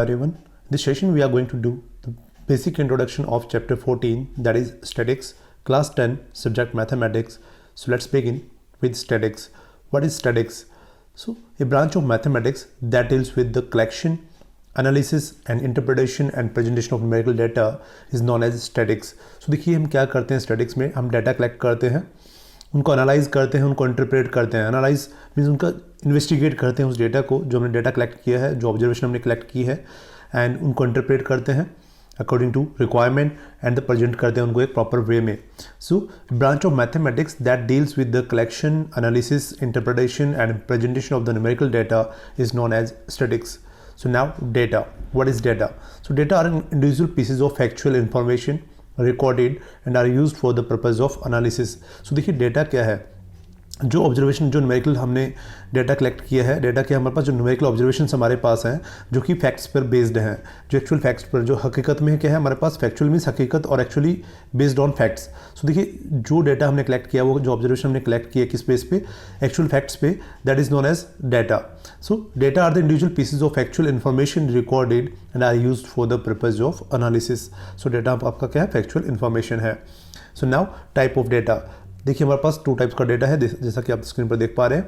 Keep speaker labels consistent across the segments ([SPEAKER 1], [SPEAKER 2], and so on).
[SPEAKER 1] Everyone, in this session we are going to do the basic introduction of chapter 14, that is statics, class 10, subject mathematics. So let's begin with statics. What is statics? So a branch of mathematics that deals with the collection, analysis and interpretation and presentation of numerical data is known as statics. So देखिए हम क्या करते हैं statics में, हम data collect करते हैं, उनको एनालाइज करते हैं, उनको इंटरप्रेट करते हैं. एनालाइज मीन्स उनका इन्वेस्टिगेट करते हैं उस डेटा को जो हमने डेटा कलेक्ट किया है, जो ऑब्जर्वेशन हमने कलेक्ट की है, एंड उनको इंटरप्रेट करते हैं according to requirement and present करते हैं उनको एक प्रॉपर वे में. So branch of mathematics that deals with the collection, analysis, interpretation and presentation of the numerical data is known as statics. So now data. What is data? So data are individual pieces of factual information recorded and are used for the purpose of analysis. So देखिए data क्या है, जो observation, जो numerical हमने data collect किया है, data के हमारे पास जो न्यूमेरिकल ऑब्जर्वेशन हमारे पास हैं जो कि फैक्ट्स पर बेस्ड हैं, जो एक्चुअल फैक्ट्स पर, जो हकीकत में क्या है हमारे पास, फैक्चुअल मीन्स हकीकत और एक्चुअली बेस्ड ऑन फैक्ट्स. सो देखिए जो डेटा हमने कलेक्ट किया, वो जो ऑब्जर्वेशन हमने कलेक्ट किया किस बेस पे, एक्चुअल फैक्ट्स पे, that is known as data. So data are the individual pieces of factual information recorded and are used for the purpose of analysis. So data आपका क्या है, फैक्चुअल इन्फॉर्मेशन है. So now type of data. देखिए हमारे पास 2 types का data है जैसा कि आप स्क्रीन पर देख पा रहे हैं.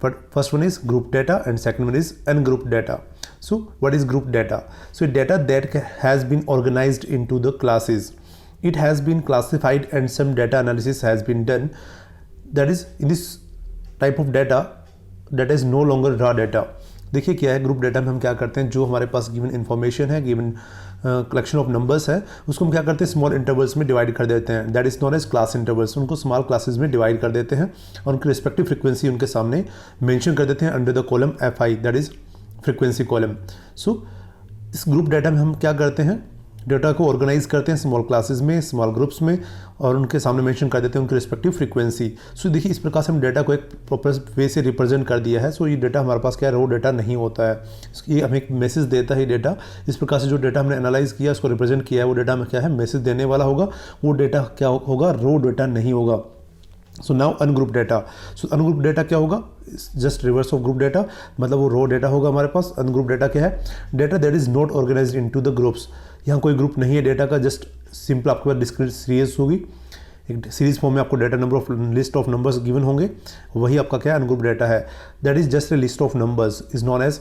[SPEAKER 1] But first one is group data and second one is ungroup data. So what is group data? So data that has been organized into the classes. It has been classified and some data analysis has been done. That is in this type of data that is no longer raw data. देखिए क्या है, group data में हम क्या करते हैं, जो हमारे पास गिवन इन्फॉर्मेशन है, गिवन कलेक्शन ऑफ नंबर्स है, उसको हम क्या करते हैं, स्मॉल इंटरवल्स में डिवाइड कर देते हैं. That is known as class intervals. उनको स्मॉल क्लासेस में डिवाइड कर देते हैं और उनकी रिस्पेक्टिव फ्रीक्वेंसी उनके सामने मेंशन कर देते हैं under the column FI, that is frequency column. So इस ग्रुप डेटा में हम क्या करते हैं, डेटा को ऑर्गेनाइज करते हैं स्मॉल क्लासेस में, स्मॉल ग्रुप्स में, और उनके सामने मेंशन कर देते हैं उनकी रिस्पेक्टिव फ्रीक्वेंसी. सो देखिए इस प्रकार से हम डेटा को एक प्रॉपर वे से रिप्रेजेंट कर दिया है. सो ये डेटा हमारे पास क्या है, रो डेटा नहीं होता है, ये हमें एक मैसेज देता है डेटा. इस प्रकार से जो डेटा हमने एनालाइज किया, उसको रिप्रेजेंट किया है, वो डेटा में क्या है, मैसेज देने वाला होगा. वो डेटा क्या होगा, रो डेटा नहीं होगा. So now ungroup data. So ungroup data क्या होगा, just reverse of group data, मतलब वो रो डेटा होगा हमारे पास. अनग्रुप डेटा क्या है, data that is not organised into the groups. यहाँ कोई ग्रुप नहीं है डेटा का, जस्ट सिंपल आपके पास डिस्क्रीट सीरीज होगी, एक सीरीज फॉर्म में आपको data number of list of numbers given होंगे, वही आपका क्या है, अनग्रुप डेटा है. That is just a list of numbers is known as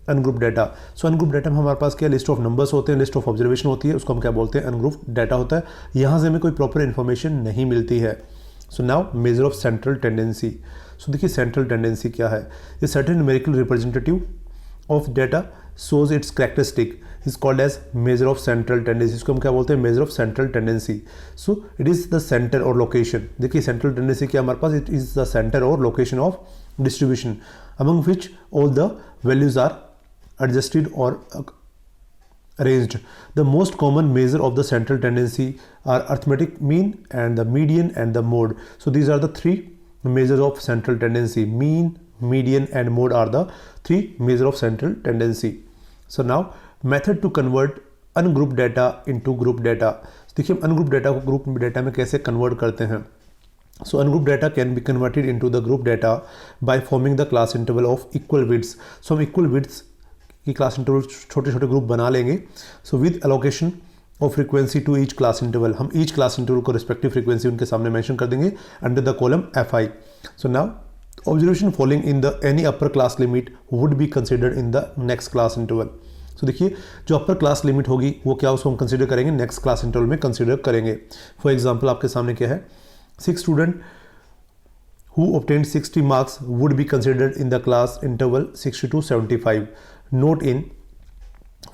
[SPEAKER 1] ungroup data. So ungroup data में हमारे पास क्या लिस्ट ऑफ नंबर्स होते हैं, लिस्ट ऑफ ऑब्जर्वेशन होती है, उसको हम क्या बोलते हैं, अनग्रुप डेटा होता है. यहाँ से हमें कोई प्रॉपर इन्फॉर्मेशन नहीं मिलती है. So now measure of central tendency. So देखिए सेंट्रल टेंडेंसी क्या है, ये certain numerical representative of data shows its characteristic is called as measure of central tendency. इसको हम क्या बोलते हैं, measure of central tendency. So it is the center or location. देखिए central tendency क्या हमारे पास, it is the center or location of distribution among which all the values are adjusted or arranged. The most common measure of the central tendency are arithmetic mean and the median and the mode. So these are the 3 measures of central tendency. Mean, median and mode are the 3 measures of central tendency. So now method to convert ungrouped data into group data. देखिए हम ungroup data को group data में कैसे convert करते हैं. So ungrouped data can be converted into the group data by forming the class interval of equal widths. So हम equal widths की class interval छोटे छोटे ग्रुप बना लेंगे. So with allocation of frequency to each class interval, हम each class interval को respective frequency उनके सामने मेंशन कर देंगे under the column FI. So now observation falling in the any upper class limit would be considered in the next class interval. So देखिए जो अपर class limit होगी वो क्या, उसको हम कंसिडर करेंगे नेक्स्ट क्लास इंटरवल में कंसिडर करेंगे. फॉर एग्जांपल आपके सामने क्या है, 6 student who obtained 60 marks would be considered in the class interval 60 to 75, not in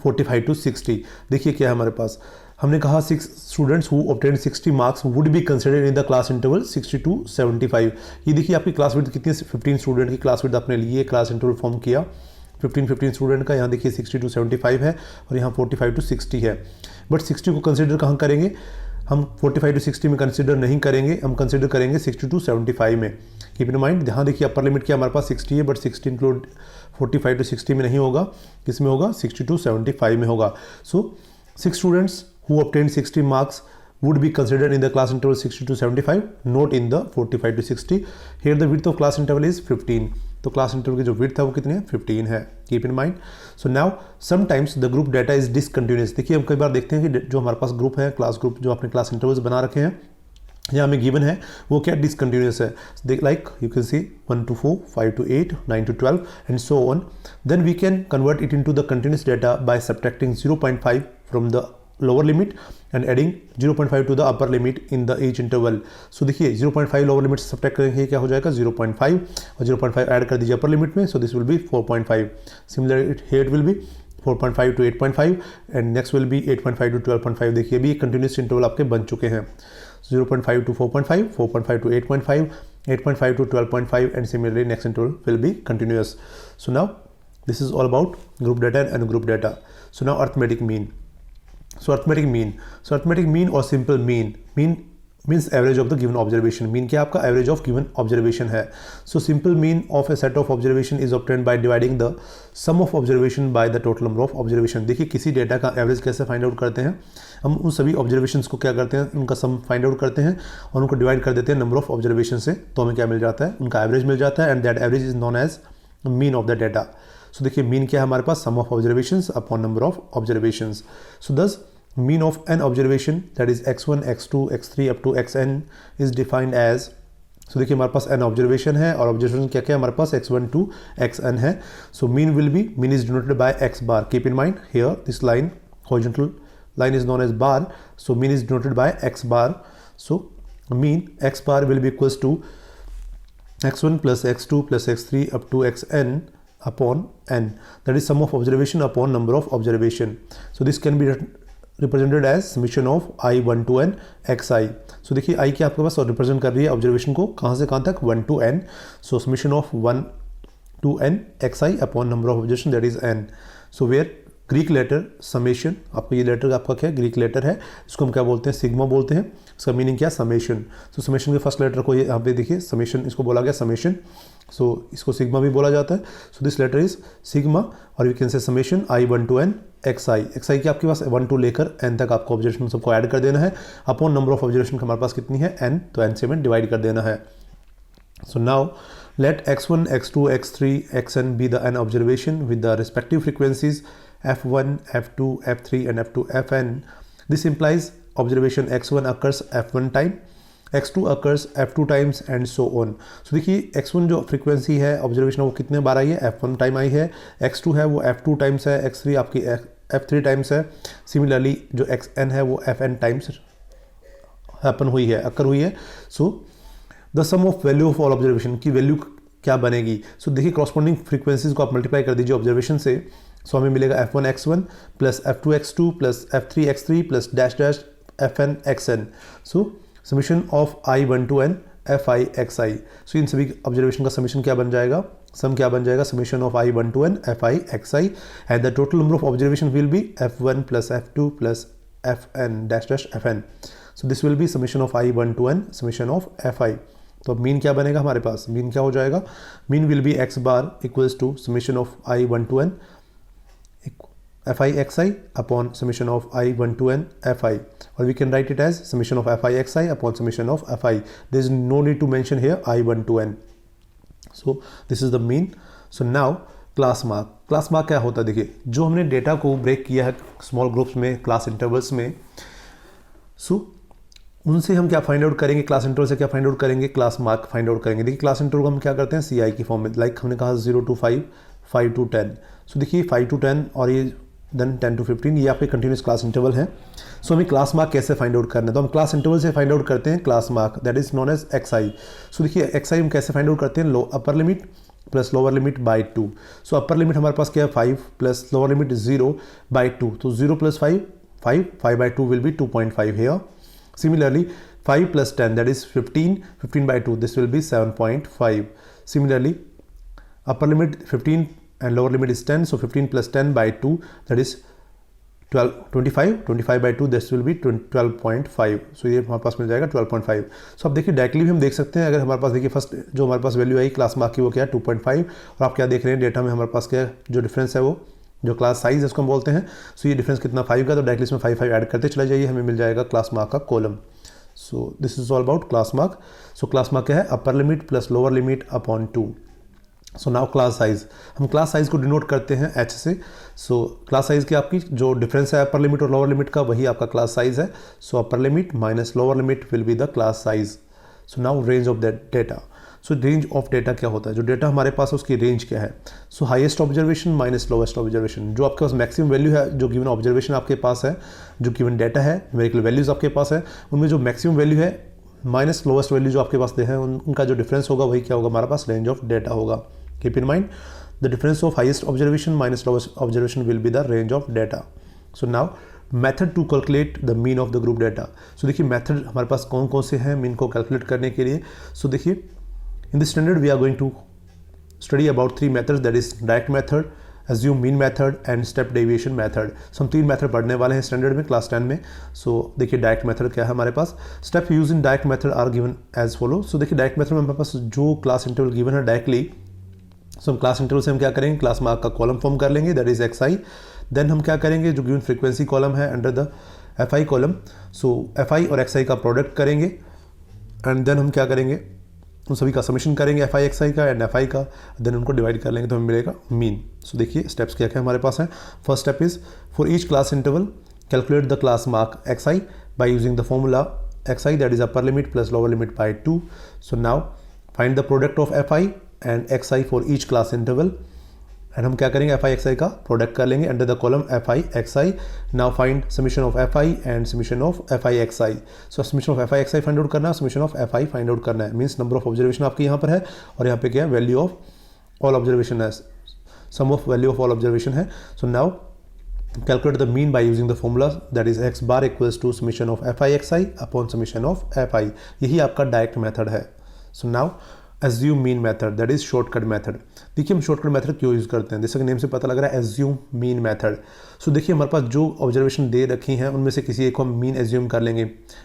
[SPEAKER 1] 45 to 60. देखिए क्या है हमारे पास, हमने कहा 6 students who obtain 60 marks would be considered in the class interval 60 to 75. ये देखिए आपकी क्लास विड्थ कितनी है, 15 स्टूडेंट की क्लास विड्थ आपने लिए, क्लास इंटरवल फॉर्म किया 15 स्टूडेंट का. यहाँ देखिए 60 to 75 है और यहाँ 45 to 60 है. बट 60 को कंसिडर कहाँ करेंगे, हम 45 to 60 में कंसिडर नहीं करेंगे, हम कंसिडर करेंगे 60 to 75 में. कीप इन माइंड, यहाँ देखिए अपर लिमिट क्या हमारे पास 60 है, बट 60 इंक्लूड 45 to 60 में नहीं होगा, किस में होगा, 60 to 75 में होगा. सो 6 students who obtained 60 marks would be considered in the class interval 60 to 75, not in the 45 to 60. Here the width of class interval is 15. तो क्लास इंटरवल की जो विड्थ है वो कितनी है 15 है, keep in mind. So now sometimes the group data is discontinuous. देखिए हम कई बार देखते हैं कि जो हमारे पास ग्रुप है, क्लास ग्रुप जो अपने क्लास इंटरवल्स बना रखे हैं यहाँ हमें गिवन है वो क्या डिसकंटिन्यूस है। Like you can see 1 to 4, 5 to 8, 9 to 12 and so on. Then we can convert it into the continuous data by subtracting 0.5 from the lower limit and adding 0.5 to the upper limit in the each interval. So देखिए 0.5 lower limit से subtract करेंगे क्या हो जाएगा 0.5 और 0.5 add कर दीजिए upper limit में, so this will be 4.5। Similar here it will be 4.5 to 8.5 and next will be 8.5 to 12.5। देखिए अभी कंटिन्यूस इंटरवल आपके बन चुके हैं, 0.5 to 4.5, 4.5 to 8.5, 8.5 to 12.5 and similarly next interval will be continuous. So now this is all about group data and group data. So now arithmetic mean. So arithmetic mean or simple mean means average of the given observation. Mean क्या आपका average of given observation है. So simple mean of a set of observation is obtained by dividing the sum of observation by the total number of observation. देखिए किसी data का average कैसे find out करते हैं, हम उन सभी ऑब्जर्वेशंस को क्या करते हैं, उनका सम फाइंड आउट करते हैं और उनको डिवाइड कर देते हैं नंबर ऑफ ऑब्जर्वेशन से, तो हमें क्या मिल जाता है, उनका एवरेज मिल जाता है and that average is known as mean of the data. So देखिए मीन क्या है हमारे पास, sum of observations upon number of observations. So this mean of n observation that is x1 x2 x3 up to xn is defined as, so देखिए हमारे पास n observation है और observation क्या क्या है हमारे पास x1 to xn है। so mean will be, mean is denoted by x bar, keep in mind here this line horizontal line is known as bar, so mean is denoted by x bar। so mean x bar will be equals to x1 plus x2 plus x3 up to xn upon n, that is sum of observation upon number of observation। so this can be represented as summation of i1 to n xi। so देखिए i क्या आपके पास represent कर रही है observation को कहाँ से कहाँ तक 1 to n, so summation of 1 to n xi upon number of observation that is n। so where Greek letter summation, आपका ये लेटर आपका क्या है ग्रीक लेटर है, इसको हम क्या बोलते हैं सिग्मा बोलते हैं, इसका मीनिंग क्या है समेशन। सो समेशन के फर्स्ट लेटर को ये यहाँ पे देखिए समेशन इसको बोला गया समेशन, सो इसको सिग्मा भी बोला जाता है। So this letter is sigma और you can say summation i1 to n xi की आपके पास 1 to लेकर n तक आपको ऑब्जर्वेशन सबको ऐड कर देना है अपॉन नंबर ऑफ ऑब्जर्वेशन हमारे पास कितनी है n, तो n से में डिवाइड कर देना है। So now let x1 x2 x3 xn be the n observation with the respective frequencies f1 f2 f3 and f2 fn। this implies observation x1 occurs f1 time, x2 occurs f2 times and so on। so देखिए x1 जो frequency है observation वो कितने बार आई है f1 time I है, x2 है वो f2 times है, x3 आपकी f3 टाइम्स है, सिमिलरली जो xn है वो fn टाइम्स हैपन हुई है अकर हुई है। So the sum of value of all observation की वैल्यू क्या बनेगी, सो देखिए कॉरस्पॉन्डिंग फ्रीक्वेंसीज को आप मल्टीप्लाई कर दीजिए ऑब्जर्वेशन से, सो हमें मिलेगा f1 x1 plus f2 x2 plus f3 x3 plus dash dash fn xn। So summation of i1 to n fi xi। सो इन सभी ऑब्जर्वेशन का समीशन क्या बन जाएगा, सम क्या बन जाएगा summation of i1 to n fi xi and the total number of observation will B f1 plus f2 plus fn dash dash fn। So this will be summation of i1 to n summation of fi। तो अब mean क्या बनेगा हमारे पास, mean क्या हो जाएगा, mean will be x bar equals to summation of i1 to n fi xi upon summation of i1 to n fi, or we can write it as summation of fi xi upon summation of fi। there is no need to mention here i1 to n। so this is the mean। so now class mark, class mark क्या होता है, देखिए जो हमने data को break किया है small groups में क्लास इंटरवल्स में, सो उनसे हम क्या फाइंड आउट करेंगे, क्लास इंटरवल से क्या फाइंड आउट करेंगे, क्लास मार्क फाइंड आउट करेंगे। देखिए क्लास इंटरवल को हम क्या करते हैं CI की फॉर्म में, लाइक हमने कहा 0 to 5, 5 to 10। सो देखिए 5 to 10 और ये देन 10 to 15 ये आपके कंटिन्यूस क्लास इंटरवल हैं। सो हमें क्लास मार्क कैसे फाइंड आउट करना है, तो हम क्लास इंटरवल से फाइंड आउट करते हैं class mark that is known as xi। So देखिए xi हम कैसे फाइंड आउट करते हैं, upper limit plus lower limit by 2। So upper limit हमारे पास क्या है 5 प्लस लोअर लिमिट 0 बाई 2, तो 0 प्लस 5 5 by 2 will be 2.5 here. Similarly 5 plus 10 that is 15, 15 by 2 this will be 7.5। similarly upper limit 15 and lower limit is 10, so 15 plus 10 by 2 that is 25, 25 by 2 this will be 12.5। so ये हमारे पास मिल जाएगा 12.5। so अब देखिए directly भी हम देख सकते हैं, अगर हमारे पास देखिए फर्स्ट जो हमारे पास वैल्यू आई क्लास मार्क की वो क्या है 2.5, और आप क्या देख रहे हैं डेटा में हमारे पास क्या जो डिफरेंस है वो जो क्लास साइज है उसको हम बोलते हैं। सो ये डिफरेंस कितना 5 का, तो डायरेक्टली इसमें 5 ऐड करते चला जाइए, हमें मिल जाएगा क्लास मार्क का column. So this is all about class mark। so class mark क्या है upper limit plus lower limit upon 2। So now class size, हम क्लास साइज को डिनोट करते हैं एच से। सो क्लास साइज की आपकी जो डिफरेंस है अपर लिमिट और लोअर लिमिट का, वही आपका क्लास साइज है। So upper limit minus lower limit will be the class size. So now range of that data. So range of data क्या होता है, जो डेटा हमारे पास है उसकी रेंज क्या है। सो highest observation minus lowest observation, जो आपके पास मैक्सिमम वैल्यू है, जो गिवन ऑब्जर्वेशन आपके पास है, जो गिवन डेटा है, न्यूमेरिकल वैल्यूज आपके पास है, उनमें जो मैक्सिमम वैल्यू है माइनस लोवेस्ट वैल्यू जो आपके पास है, उनका जो डिफरेंस होगा वही क्या होगा हमारे पास, रेंज ऑफ डेटा होगा। Keep in mind the difference of highest observation minus lowest observation will be the range of data. So now method to calculate the mean of the group data. So देखिए method हमारे पास कौन कौन से हैं mean को calculate करने के लिए। सो देखिए in the standard we are going to study about 3 methods, that is direct method, assume mean method and step deviation method. So हम 3 मेथड पढ़ने वाले हैं स्टैंडर्ड में, क्लास 10 में। सो देखिए डायरेक्ट मेथड क्या है हमारे पास, step use in direct method are given as follow. So देखिए डायरेक्ट मेथड में हमारे पास जो क्लास इंटरवल गिवन है डायरेक्टली, सो हम क्लास इंटरवल से हम क्या करेंगे, क्लास मार्क का कॉलम फॉर्म कर लेंगे, that is x i. Then हम क्या करेंगे, जो गिवन फ्रीक्वेंसी कॉलम है under the f i column, so f i और एक्स आई का प्रोडक्ट करेंगे एंड देन हम क्या करेंगे, उन सभी का समेशन करेंगे एफ आई एक्स आई का एंड एफ आई का, देन उनको डिवाइड कर लेंगे तो हमें मिलेगा मीन। सो देखिए स्टेप्स क्या क्या हमारे पास हैं। First step is for each class interval calculate the class mark x i by using the formula x i, that is upper limit plus lower limit by 2। So now find the product of f i and x i for each class interval, and हम क्या करेंगे, f i x आई का product कर लेंगे under the column F i x I. Now find summation of f i and summation of f i x I. So summation of f i x I find out करना है, summation of f I find out करना है। Means number of observation आपके यहाँ पर है और यहाँ पे क्या है, वैल्यू ऑफ ऑल ऑब्जर्वेशन है, sum of value of all observation है। So now calculate the mean by using the formula that is x bar equals to summation of f i x i upon summation of f i. यही आपका direct method है। So now assume mean method, that is shortcut method. देखिए हम shortcut method क्यों use करते हैं, जैसे कि नेम से पता लग रहा है एज्यूम मीन मेथड। सो देखिए हमारे पास जो ऑब्जर्वेशन दे रखी हैं उनमें से किसी एक को हम मीन एज्यूम कर लेंगे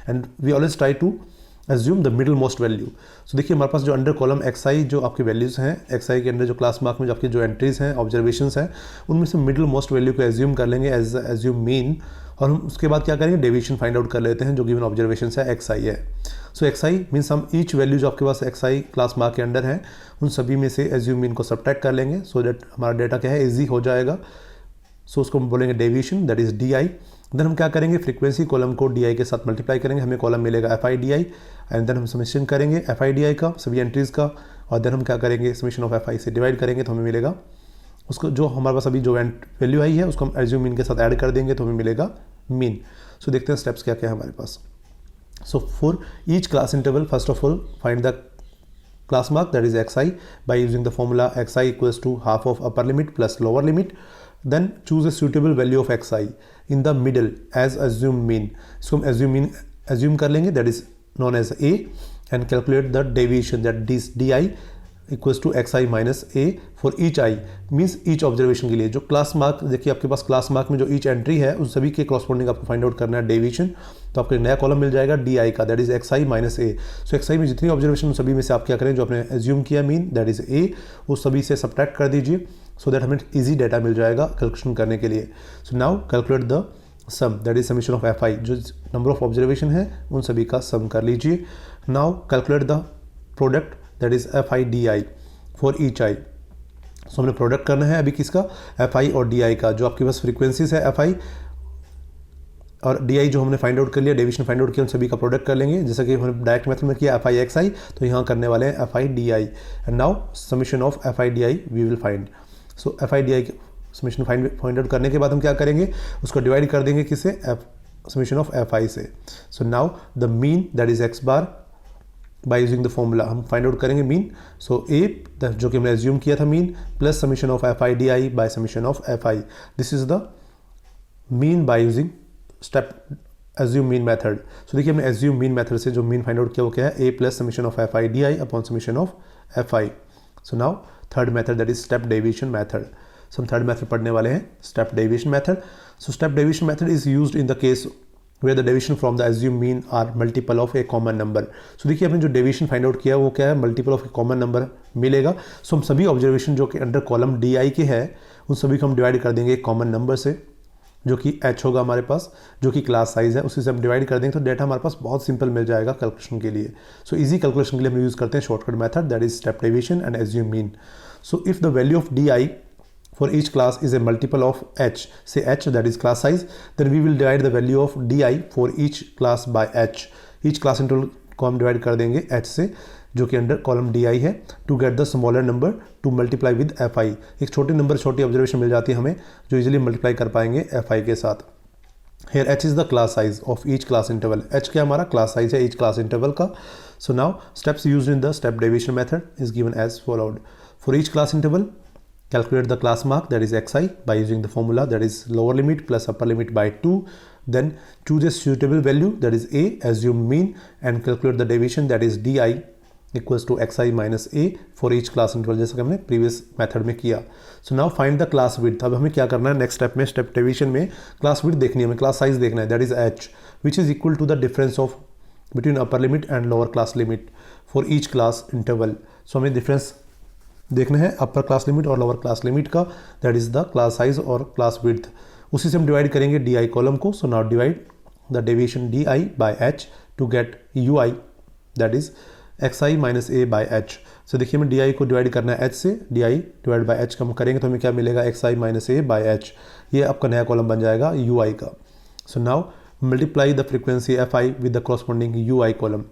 [SPEAKER 1] and we always try to assume the middle most value. So देखिए हमारे पास जो अंडर कॉलम एक्स आई जो आपकी वैल्यूज़ हैं, एक्स आई के अंडर जो क्लास मार्क में जो आपकी जो एंट्रीज हैं, ऑब्जर्वेशंस हैं, उनमें से मिडिल मोस्ट वैल्यू को एज्यूम कर लेंगे एज एज्यूम मीन, और हम उसके बाद क्या करेंगे, डेविएशन फाइंड आउट कर लेते हैं जो गिवन ऑब्जर्वेशन है एक्स आई है। सो एक्स आई मीन्स हम ईच वैल्यू जो आपके पास एक्स आई क्लास मार्क के अंडर है उन सभी में से एज्यूम मीन को सब्ट्रैक्ट कर लेंगे, सो दैट हमारा डेटा क्या है, इजी हो जाएगा। सो उसको हम बोलेंगे deviation, that is d i. Then हम क्या करेंगे, फ्रीक्वेंसी कॉलम को डी आई के साथ मल्टीप्लाई करेंगे, हमें कॉलम मिलेगा f i d i, and then हम समेशन करेंगे एफ आई डी आई का सभी एंट्रीज का, और देन हम क्या करेंगे, समेशन ऑफ एफ आई से डिवाइड करेंगे तो हमें मिलेगा उसको, जो हमारे पास अभी जो वैल्यू आई है उसको हम एज्यूम मीन के साथ ऐड कर देंगे तो हमें मिलेगा मीन। सो देखते हैं स्टेप्स क्या क्या है हमारे पास। So for each class interval first of all find the class mark, that is xi, by using the formula xi equals to half of upper limit plus lower limit. Then choose a suitable value of xi in the middle as assumed mean. So हम assume कर लेंगे, that is known as a, and calculate the deviation, that this di equals to xi minus a for each i, means each observation के लिए जो class mark, देखिए आपके पास class mark में जो each एंट्री है उन सभी के कॉरस्पॉन्डिंग आपको फाइंड आउट करना है डेविएशन, तो आपको एक नया कॉलम मिल जाएगा डी आई का, that is x i minus a. So x i में जितनी ऑब्जर्वेशन सभी में से आप क्या करें, जो आपने एज्यूम किया मीन दैट इज ए, उस सभी से सब्ट्रैक्ट कर दीजिए सो दैट हमें इजी डाटा मिल जाएगा कैलकुलेशन करने के लिए। So now calculate the sum, that is summation of f i, जो नंबर ऑफ ऑब्जर्वेशन है उन सभी का सम कर लीजिए। Now calculate the product, that is f i d i for each i. So हमने प्रोडक्ट करना है अभी किसका, एफ आई और डी आई का, जो आपके पास फ्रीक्वेंसीज है एफ आई और डी आई जो हमने फाइंड आउट कर लिया, डेविएशन फाइंड आउट किया, उन सभी का प्रोडक्ट कर लेंगे, जैसा कि हमने डायरेक्ट मेथड में किया एफ आई एक्स आई, तो यहाँ करने वाले हैं f i d i. And now summation of f i d i we will find. So f i d i summation find out करने के बाद हम क्या करेंगे, उसको डिवाइड कर देंगे किससे, समेशन ऑफ एफ आई से। So now the mean that is x bar by using the formula हम फाइंड आउट करेंगे मीन। सो ए जो कि हमने एज्यूम किया था mean plus summation of f i d i by summation of f i, this is the mean by using step assume mean method. So देखिए हमने assume mean method से जो mean find out किया वो क्या है, a plus summation of f i d i upon summation of f i. So now third method that is step deviation method. So हम third method पढ़ने वाले हैं step deviation method. So step deviation method is used in the case where the deviation from the assumed mean are multiple of a common number. So देखिए आपने जो deviation find out किया वो क्या है, multiple of a common number मिलेगा। So हम सभी observation जो कि अंडर कॉलम di के है उन सभी को हम डिवाइड कर देंगे एक कॉमन नंबर से, जो कि h होगा हमारे पास, जो कि क्लास साइज है, उसी से हम डिवाइड कर देंगे तो डेटा हमारे पास बहुत सिंपल मिल जाएगा कैलकुलेशन के लिए। सो इजी कैलकुलेशन के लिए हम यूज़ करते हैं shortcut method that is step deviation and assume mean. So if the value of di for each class is a multiple of h, say h, that is class size, then we will divide the value of di for each class by h. each class interval को हम divide कर देंगे h से, जो कि under column di है, to get the smaller number to multiply with fi. एक छोटे नंबर छोटी ऑब्जर्वेशन मिल जाती है हमें जो इजीली मल्टीप्लाई कर पाएंगे fi के साथ. Here h is the class size of each class interval. h क्या हमारा class size है each class interval का. So now steps used in the step deviation method is given as followed. For each class interval, calculate the class mark, that is xi, by using the formula, that is lower limit plus upper limit by 2. Then choose a suitable value, that is a, assume mean, and calculate the deviation, that is di equals to xi minus a for each class interval, जैसा कि हमने previous method में किया. So now find the class width. अब हमें क्या करना है next step में, step deviation में class width देखनी है, हमें class size देखना है, that is h, which is equal to the difference of between upper limit and lower class limit for each class interval. So हमें difference देखना है अपर क्लास लिमिट और लोअर क्लास लिमिट का, that is the class size और class width. उसी से हम divide करेंगे डी कॉलम को. So now divide the deviation d by h to get u i, that is x i minus a by h. So देखिए हमें d को divide करना है एच से, डी डिवाइड बाय एच कम करेंगे तो हमें क्या मिलेगा, x i minus a by h. ये आपका नया कॉलम बन जाएगा यू आई का. So now multiply the frequency f i with the corresponding u i column.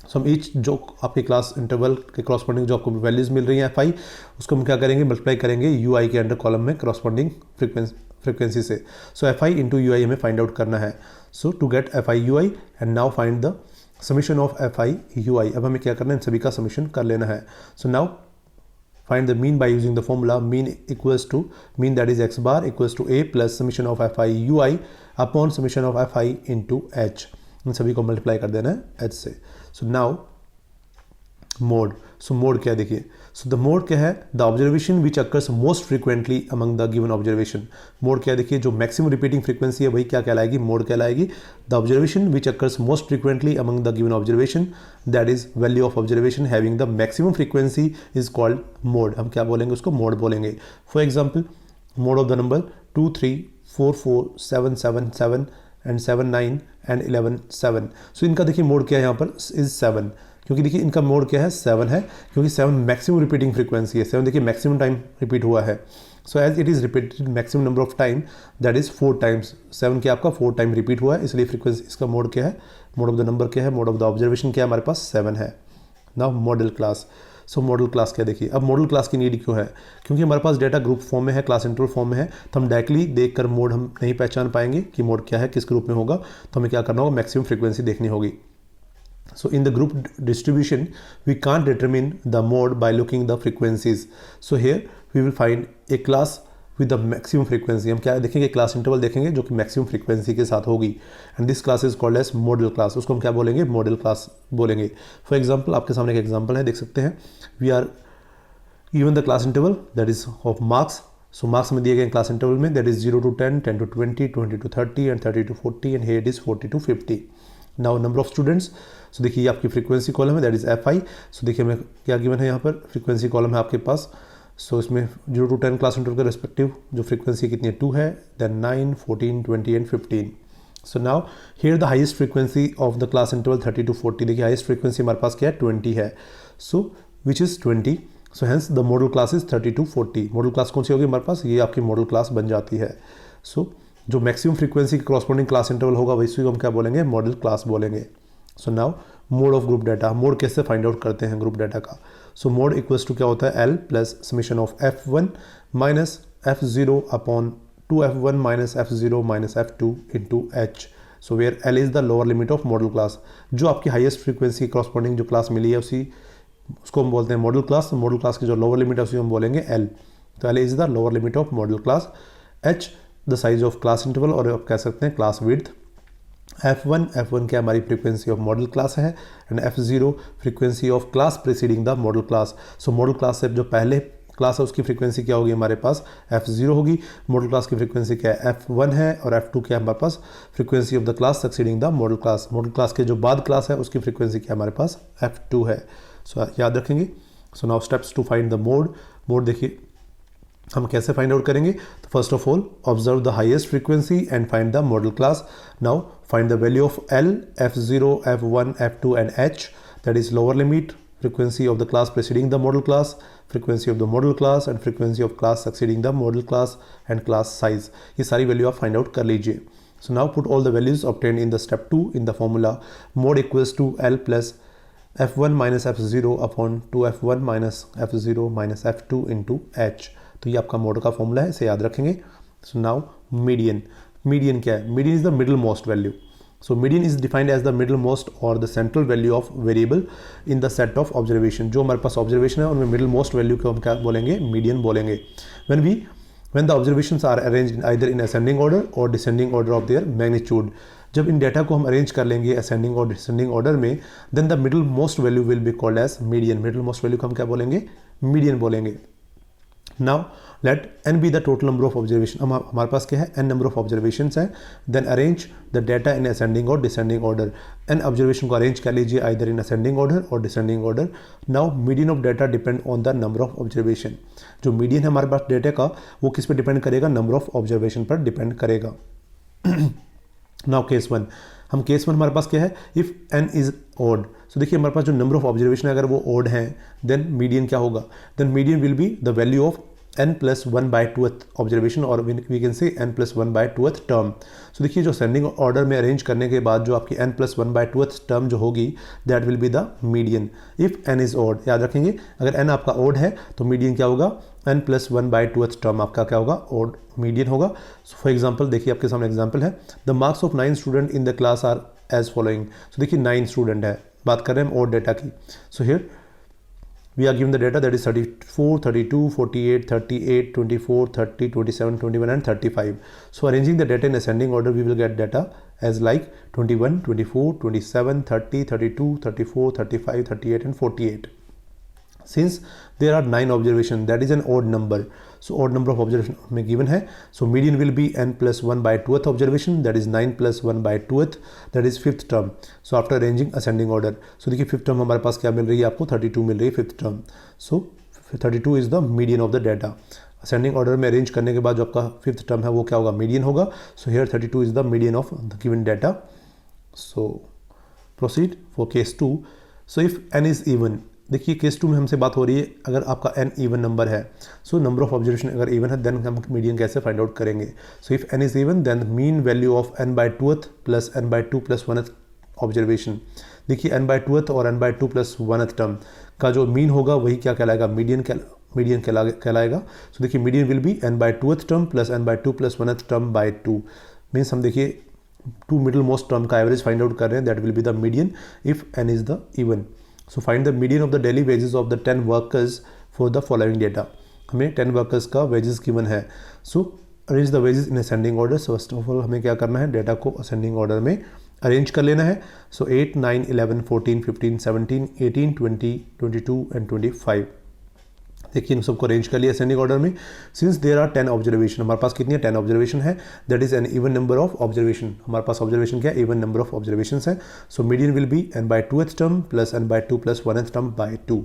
[SPEAKER 1] So हम ईच जो आपके क्लास इंटरवल के कॉरस्पॉन्डिंग जो आपको वैल्यूज़ मिल रही हैं एफ आई, उसको हम क्या करेंगे, मल्टीप्लाई करेंगे यू आई के अंडर कॉलम में कॉरस्पॉन्डिंग फ्रीक्वेंसी से. So f i into u i हमें फाइंड आउट करना है. So to get f i u i and now find the summation of f i u i. अब हमें क्या करना है, इन सभी का समीशन कर लेना है. So now find the mean by using the formula mean equals to mean, that is x bar equals to a plus summation of f i u i upon summation of f i into h. इन सभी को multiply कर देना है h से. So now mode. So mode क्या है देखिए. सो द मोड क्या है, the observation which occurs most frequently among the given observation. Mode क्या है देखिए, जो मैक्सिमम रिपीटिंग फ्रीक्वेंसी है वही क्या कहलाएगी, मोड कहलाएगी. The observation which occurs most frequently among the given observation, that is value of observation having the maximum frequency is called mode. हम क्या बोलेंगे, उसको मोड बोलेंगे. For example mode of the number 2 3 4 4 7 7 7 and 7 9 and 11 7. सो इनका देखिए mode क्या है यहाँ पर, इज 7, क्योंकि देखिए इनका मोड क्या है, 7 है, क्योंकि 7 मैक्सिमम रिपीटिंग फ्रीक्वेंसी है. 7 देखिए मैक्सिमम टाइम रिपीट हुआ है. So as it is repeated maximum number of time, that is 4 times. 7 क्या आपका 4 टाइम रिपीट हुआ है, इसलिए फ्रीक्वेंसी इसका मोड क्या है, मोड ऑफ द नंबर क्या है, मोड ऑफ द ऑब्जर्वेशन क्या है, हमारे पास 7 है. Now modal class. So modal class क्या देखिए, अब मॉडल क्लास की नीड क्यों है, क्योंकि हमारे पास डेटा ग्रुप फॉर्म में है, क्लास इंटरवल फॉर्म में है, तो हम डायरेक्टली देखकर मोड हम नहीं पहचान पाएंगे कि मोड क्या है, किस ग्रुप में होगा. तो हमें क्या करना होगा, मैक्सिमम फ्रीक्वेंसी देखनी होगी. So in the group distribution, we can't determine the mode by looking the frequencies. So here we will find a class with the maximum frequency. हम क्या देखेंगे, क्लास इंटरवल देखेंगे जो कि मैक्सिमम फ्रीक्वेंसी के साथ होगी. And this class is called as modal class. उसको हम क्या बोलेंगे, मॉडल क्लास बोलेंगे. फॉर एग्जाम्पल आपके सामने एक एग्जाम्पल है, देख सकते हैं. We are given the class interval that is of marks. So marks में दिए गए क्लास इंटरवल में, that is 0 to 10, 10 to 20, 20 to 30 and 30 to 40 and here it is 40 to 50. Now number of students. So देखिए ये आपकी frequency column है, that is f i. So देखिए हमें क्या गिवन है यहाँ पर, फ्रीक्वेंसी कॉलम है आपके पास. सो इसमें 0 to 10 क्लास इंटरवल के रेस्पेक्टिव जो फ्रीक्वेंसी कितनी है, 2 है, then 9, 14, 20 and 15. So now here the highest frequency of the class interval 30 to 40. देखिए हाईएस्ट फ्रीक्वेंसी हमारे पास क्या है, 20 है. So which is 20. So hence the modal class is 30 to 40. Modal class कौन सी होगी हमारे पास, ये आपकी मॉडल क्लास बन जाती है. सो जो मैक्सिमम फ्रीक्वेंसी के कॉरस्पॉन्डिंग क्लास इंटरवल होगा वैसे हम क्या बोलेंगे, मॉडल क्लास बोलेंगे. सो now mode of group data. Mode कैसे फाइंड आउट करते हैं ग्रुप डाटा का. सो मोड इक्वल्स टू क्या होता है, L plus summation of f1 minus f0 upon 2f1 minus f0 minus f2 into H. So where L is the lower limit of modal class. जो आपकी highest frequency के corresponding जो class मिली है उसको हम बोलते हैं मॉडल क्लास. मॉडल क्लास की जो लोअर लिमिट है उसी हम बोलेंगे एल. तो L is the lower limit of modal class. H the size of class interval, और आप कह सकते हैं क्लास विड्थ. f1 क्या हमारी फ्रीक्वेंसी ऑफ मॉडल क्लास है, and f0 frequency of class preceding the modal class. So modal class से जो पहले क्लास है उसकी फ्रीक्वेंसी क्या होगी हमारे पास, f0 होगी. मॉडल क्लास की फ्रीक्वेंसी क्या है, f1 है, और f2 क्या है हमारे पास, frequency of the class succeeding the modal class. Modal class के जो बाद क्लास है उसकी फ्रीक्वेंसी क्या हमारे पास, f2 है. सो याद रखेंगे. So now steps to find the mode. Mode देखिए हम कैसे फाइंड आउट करेंगे. तो first of all observe the highest frequency and find the modal class. Now find the value of L, f0, f1, f2 and h, that is lower limit frequency of the class preceding the model class. frequency of the model class and frequency of class succeeding the model class and class size. ये सारी value आप find out कर लीजिए. So now put all the values obtained in the step 2 in the formula. Mod equals to L plus f1 minus f0 upon 2f1 minus f0 minus f2 into h. तो ये आपका mode का formula है, इसे याद रखेंगे. So now median. Median क्या है? Median is the middle most value. So median is defined as the middle most or the central value of variable in the set of observation. जो हमारे पास observation है उनमें middle most value को हम क्या बोलेंगे? Median बोलेंगे. When the observations are arranged either in ascending order or descending order of their magnitude. जब इन डेटा को हम अरेंज कर लेंगे ascending और descending order में, then the middle most value will be called as median. Middle most value को हम क्या बोलेंगे? Median बोलेंगे. Now let n be the total number of observation. हमारे पास क्या है? n number of observations है. Then arrange the data in ascending or descending order. n observation को arrange कर लीजिए either in ascending order or descending order. Now median of data depend on the number of observation. जो median है हमारे पास data का वो किस पे डिपेंड करेगा? number of observation पर डिपेंड करेगा. Now case 1. हम केस 1 हमारे पास क्या है? If n is odd. सो देखिए हमारे पास जो नंबर ऑफ ऑब्जर्वेशन है अगर वो odd है देन मीडियन क्या होगा? Then median will be the value of n plus 1/2th observation और we can say n plus 1/2th term. So देखिए जो असेंडिंग ऑर्डर में अरेंज करने के बाद जो आपकी n प्लस 1/2th टर्म जो होगी that will be the median if n is odd. याद रखेंगे अगर n आपका odd है तो मीडियन क्या होगा? n प्लस 1/2th टर्म आपका क्या होगा? odd मीडियन होगा. सो फॉर एग्जाम्पल देखिए आपके सामने एग्जाम्पल है. The marks of 9 student in the class are as following. So देखिए 9 स्टूडेंट है, बात कर रहे हैं हम odd डेटा की. So here we are given the data that is 34, 32, 48, 38, 24, 30, 27, 21 and 35. So arranging the data in ascending order we will get data as like 21, 24, 27, 30, 32, 34, 35, 38 and 48. Since there are 9 observations that is an odd number. So odd number of observation हमें given है. So median will be n plus 1/2th observation that is 9 plus 1/2th that is 5th term. So after arranging ascending order. So देखिए 5th term हमारे पास क्या मिल रही है आपको? 32 मिल रही है 5th term. So 32 is the median of the data. Ascending order में अरेंज करने के बाद जो आपका 5th term है वो क्या होगा? Median होगा. So here 32 is the median of the given data. So proceed for case 2. So if n is even. देखिए केस 2 में हमसे बात हो रही है अगर आपका n इवन नंबर है. सो नंबर ऑफ ऑब्जर्वेशन अगर इवन है देन हम मीडियन कैसे फाइंड आउट करेंगे? So if n is even then mean value of n/2th plus n/2 plus 1th observation. देखिए n/2th और n/2 प्लस 1th टर्म का जो मीन होगा वही क्या कहलाएगा? मीडियन कहलाएगा. सो देखिए median will B n/2th term plus n/2 plus 1th term by 2. Means हम देखिए 2 मिडिल मोस्ट टर्म का एवरेज फाइंड आउट कर रहे हैं that will be the median if n is the even. So find the median of the daily wages of the 10 workers for the following data. हमें 10 workers का wages given है. So arrange the wages in ascending order. So first of all हमें क्या करना है? Data को ascending order में arrange कर लेना है. So 8, 9, 11, 14, 15, 17, 18, 20, 22 and 25. देखिए इन सबको अरेंज कर लिया असेंडिंग ऑर्डर में. सिंस देयर आर 10 ऑब्जर्वेशन हमारे पास कितनी है? 10 ऑब्जर्वेशन है. That is an even number of observation. हमारे पास ऑब्जर्वेशन क्या है? इवन नंबर ऑफ ऑब्जर्वेशन है. So median will B n/2th term plus n/2 plus 1th term by 2.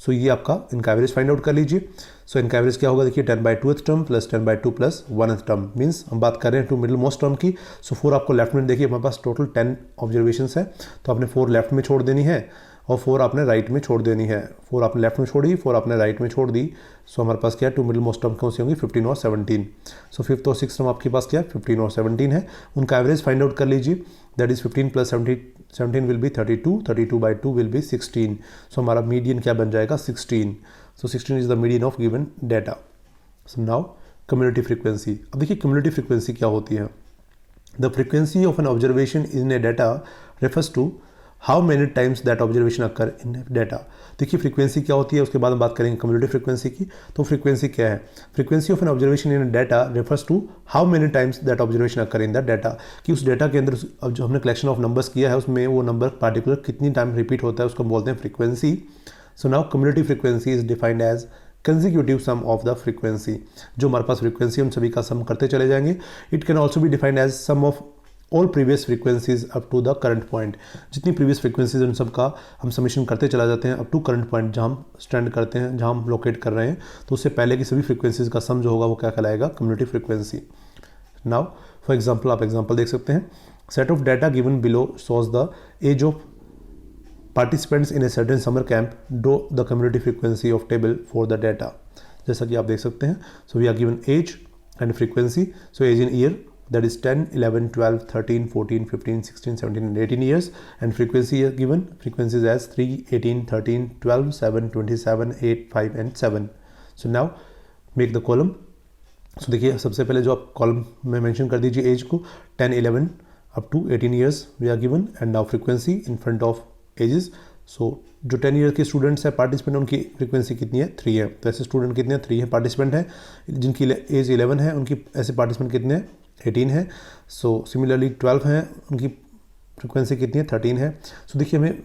[SPEAKER 1] सो ये आपका इनका एवरेज फाइंड आउट कर लीजिए. सो इनका एवरेज क्या होगा? देखिए 10/2th term plus 10/2 plus 1th term. Means हम बात कर रहे हैं 2 मिडिल मोस्ट टर्म की. सो 4 आपको लेफ्ट में देखिए हमारे पास टोटल 10 ऑब्जर्वेशन है तो आपने 4 लेफ्ट में छोड़ देनी है और 4 आपने राइट में छोड़ देनी है. 4 आपने लेफ्ट में छोड़ी, 4 आपने राइट में छोड़ दी. सो हमारे पास क्या है? 2 मिडिल मोस्ट टर्म कौन सी होंगी? 15 और 17. सो 5th और 6th टर्म आपके पास क्या है? 15 और 17 है. उनका एवरेज फाइंड आउट कर लीजिए. That is 15 plus 17 will be 32, 32 by 2 will be 16. So हमारा मीडियन क्या बन जाएगा? 16. So 16 is the median of given data. So now cumulative frequency. अब देखिए कम्युनिटी फ्रीक्वेंसी क्या होती है? The frequency of an observation in a data refers to how many times that observation occur in data. देखिए frequency क्या होती है उसके बाद हम बात करेंगे कम्युनिटी फ्रीक्वेंसी की. तो फ्रीक्वेंसी क्या है? Frequency of an observation in data refers to how many times that observation occur in the data. कि उस डेटा के अंदर अब जो हमने कलेक्शन ऑफ नंबर्स किया है उसमें वो नंबर पार्टिकुलर कितनी टाइम रिपीट होता है उसको हम बोलते हैं frequency. So now cumulative frequency is defined as consecutive sum of the frequency. जो हमारे पास फ्रीक्वेंसी हम सभी का सम करते चले जाएंगे. इट कैन ऑल्सो भी defined as sum of all previous frequencies up to the current point. जितनी प्रीवियस फ्रीक्वेंसीज उन सब का हम समीशन करते चला जाते हैं अप टू करंट पॉइंट जहाँ हम स्टैंड करते हैं, जहाँ हम लोकेट कर रहे हैं. तो उससे पहले की सभी फ्रीक्वेंसीज का सम जो होगा वो क्या कहलाएगा? Cumulative frequency. Now for example आप एग्जाम्पल देख सकते हैं. Set of data given below shows the age of participants in a certain summer camp, draw the cumulative frequency of table for the data. जैसा कि आप देख सकते हैं, so we are given age and frequency. So age in year, that is 10, 11, 12, 13, 14, 15, 16, 17 and 18 years, and frequency is given, frequencies as 3, 18, 13, 12, 7, 27, 8, 5 and 7. So now make the column. So देखिए सबसे पहले जो आप कॉलम में मेंशन कर दीजिए एज को 10, 11 up to 18 years we are given, and now frequency in front of ages. So जो 10 ईयर के स्टूडेंट्स हैं पार्टिसिपेंट, उनकी फ्रीक्वेंसी कितनी है, 3 है. तो ऐसे स्टूडेंट कितने हैं, 3 है पार्टिसिपेंट हैं. जिनकी एज 11 है उनकी ऐसे पार्टिसिपेंट कितने हैं, 18 है. सो सिमिलरली 12 हैं, उनकी फ्रीक्वेंसी कितनी है, 13 है. सो देखिए हमें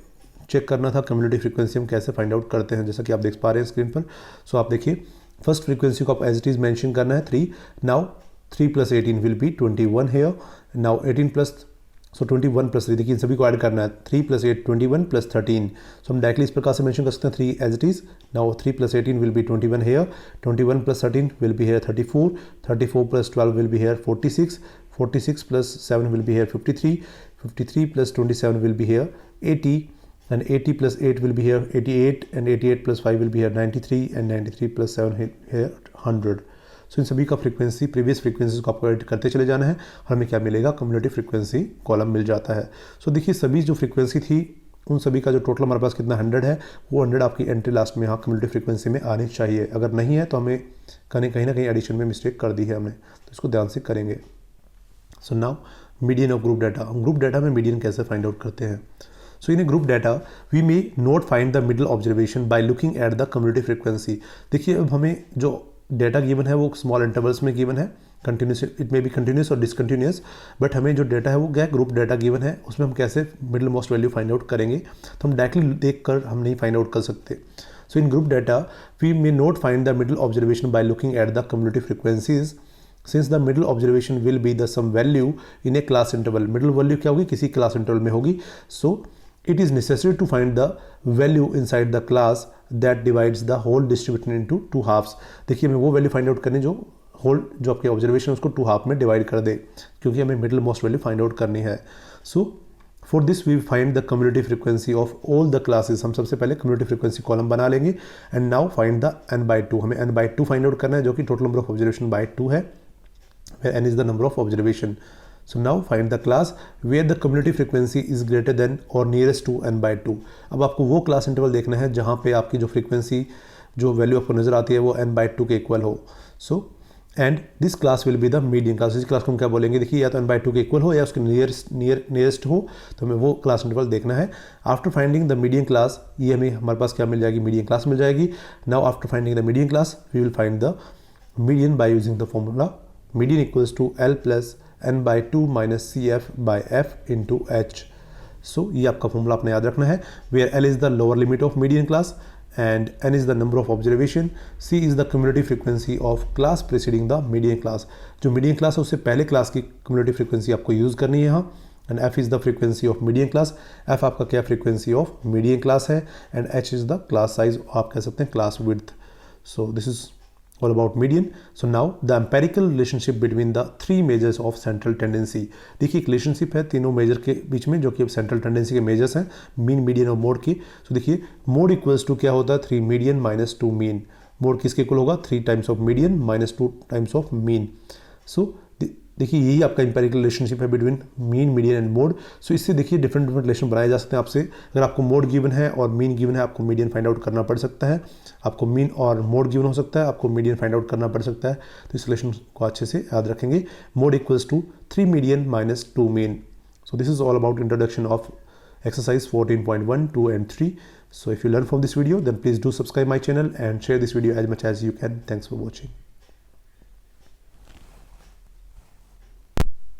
[SPEAKER 1] चेक करना था कम्युनिटी फ्रीक्वेंसी हम कैसे फाइंड आउट करते हैं, जैसा कि आप देख पा रहे हैं स्क्रीन पर. सो आप देखिए फर्स्ट फ्रीक्वेंसी को आप एज इट इज मेंशन करना है 3. Now 3 + 18 will be 21 here. Now 18 plus, so 21 + 3, देखिए इन सभी को ऐड करना है. 3 + 8 21 + 13. सो हम डायरेक्टली इस प्रकार से मेंशन कर सकते हैं 3 as it is. Now 3 + 18 will be 21 here. 21 + 13 will be here 34. 34 + 12 will be here 46. 46 + 7 will be here 53. 53 + 27 will be here 80. and 80 + 8 will be here 88, and 88 + 5 will be here 93, and 93 + 7 here 100. सो इन सभी का frequency previous frequencies को आपको add करते चले जाना है और हमें क्या मिलेगा, कम्युलेटिव फ्रीक्वेंसी कॉलम मिल जाता है. सो देखिए सभी जो फ्रीक्वेंसी थी उन सभी का जो टोटल हमारे पास कितना 100 है, वो 100 आपकी एंट्री लास्ट में यहाँ कम्युलेटिव फ्रीक्वेंसी में आनी चाहिए. अगर नहीं है तो हमें कहीं ना कहीं एडिशन में मिस्टेक कर दी है हमने, तो इसको ध्यान से करेंगे. So now median of group data. हम ग्रुप डाटा में मीडियन कैसे फाइंड आउट करते हैं. So in a group data we may not find the middle observation by looking at the cumulative frequency. देखिए अब हमें जो डेटा गिवन है वो स्मॉल इंटरवल्स में गिवन है, continuous, it may be continuous और डिसकंटिन्यूस, बट हमें जो डेटा है वो क्या ग्रुप डेटा गिवन है, उसमें हम कैसे middle most value find out करेंगे. तो हम डायरेक्टली देख कर हम नहीं फाइंड आउट कर सकते. So in group data we may not find the middle observation by looking at the cumulative frequencies, since the middle observation will be the some value in a class interval. Middle value क्या होगी, किसी class interval में होगी. सो it is necessary to find the value inside the class that divides the whole distribution into 2 halves. देखिए हमें वो value find out करनी जो होल जो आपके ऑब्जर्वेशन उसको 2 हाफ में डिवाइड कर दे, क्योंकि हमें middle most value find out करनी है. So for this we find the cumulative frequency of all the classes. हम सबसे पहले कम्युलेटिव फ्रीक्वेंसी कॉलम बना लेंगे. And now find the n/2. हमें n/2 फाइंड आउट करना है, जो कि total number of observation by 2 है, where n is the number of observation. So now find the class where the cumulative frequency is greater than or nearest to n/2. अब आपको वो class interval देखना है जहाँ पे आपकी जो फ्रीक्वेंसी जो वैल्यू आपको नजर आती है वो n/2 के इक्वल हो. So and this class will be the median class. इस क्लास को हम क्या बोलेंगे, देखिए या तो n/2 के इक्वल हो या उसके नियरेस्ट हो, तो हमें वो क्लास इंटरवल देखना है. After finding the median class, ये हमें हमारे पास क्या मिल जाएगी, मीडियन क्लास मिल जाएगी. Now after finding the median class we will find the median by using the formula median equals to L + n/2 - CF/F into H. सो ये आपका फॉर्मूला आपने याद रखना है, where L is the lower limit of median class and n is the number of observation, C is the cumulative frequency of class preceding the median class. जो median class है उससे पहले क्लास की cumulative frequency आपको use करनी है यहाँ. And F is the frequency of median class. F आपका क्या फ्रीक्वेंसी ऑफ मीडियन क्लास है, and H is the class size, आप कह सकते हैं class width. So this is all about median. So now the empirical relationship between the 3 measures of central tendency. देखिए एक relationship है तीनों मेजर के बीच में, जो कि अब सेंट्रल टेंडेंसी के मेजर्स हैं, मीन, मीडियन और मोड की. सो देखिए मोड इक्वल्स टू क्या होता है, 3 मीडियन - 2 मीन. मोड किसके इक्वल होगा, 3 times of median - 2 times of mean. So देखिए यही आपका इंपेरिकल रिलेशनशिप है between mean, median and mode. So इससे देखिए डिफरेंट रिलेशन बनाए जा सकते हैं आपसे. अगर आपको मोड गिवन है और मीन गिवन है, आपको मीडियन फाइंड आउट करना पड़ सकता है. आपको मीन और मोड गिवन हो सकता है, आपको मीडियन फाइंड आउट करना पड़ सकता है. तो इस रिलेशन को अच्छे से याद रखेंगे. Mode equals to 3 median - 2 mean. So this is all about introduction of exercise 14.1, 2 and 3. So if you learn from this video, then please do subscribe my channel and share this video as much as you can. Thanks for watching.